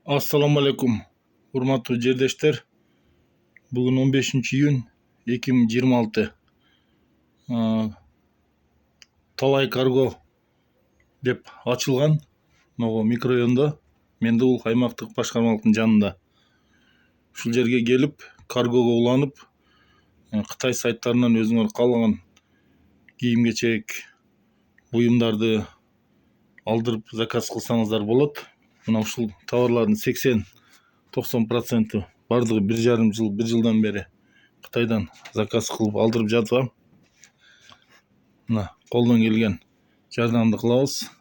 Assalamu alaikum. Урматтуу жердештер. Бүгүн 15-июнь 2026. Талай карго деп ачылган. Могу микрорайондо Мендебул аймактык башкармалыктын жанында. Ушул жерге келип, каргого уланып, Кытай сайттарынан өзүңөр каалаган кийим-кечек, буюмдарды алдырып заказ кылсаңыздар болот. Мына ушул товарлардын 80-90% бардыгы 1,5 жылдан бери Кытайдан заказ кылып алдырып жатам. Мына колдон келген жардамды кылабыз.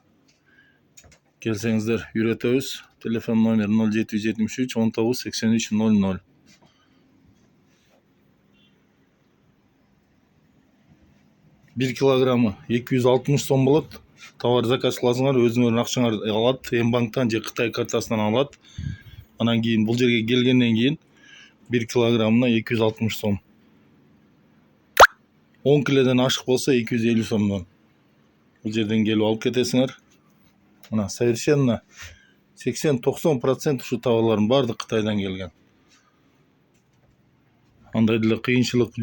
Келсеңиздер үйрөтөбүз. Телефон номер 0773 19 83 00. Bir kilogramı 260 сом болот. Товар заказ кыласыңар, өзүңөрдүн акчаңарды алат, Мбанктан же Кытай картасынан алат. Анан кийин бул жерге келгенден кийин 1 килограмына 260 сом. 10 килодон ашык болсо 250 сомдон. Бул жерден келип алып кетесиңер. Мына совершенно 80-90% ушу товарлардын баардыгы Кытайдан келген. Андай деле кыйынчылык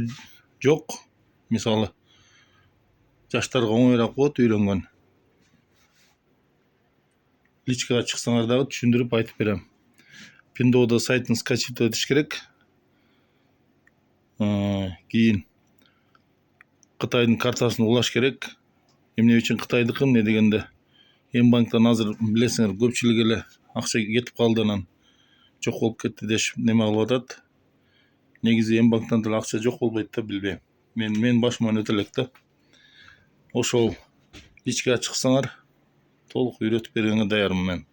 жок. Мисалы, жаштарга оңойраак болот, үйрөнгөн. Личкага чыксаңар дагы түшүндүрүп айтып берем. Пиндоодо сайтын скачивать этиш керек. Кийин Кытайдын картасын улаш керек. Эмне үчүн Кытайдыкы, эмне дегенде Мбанктан азыр билесиңер, көпчүлүк эле акча кетип калды, анан жок болуп кетти дешип неме кылып атат. Негизи Мбанктан деле акча жок болбойт да, билбейм. Мен башыман өтө элек да. Ошол личкага чыксаңар толук үйрөтүп бергенге даярмын мен.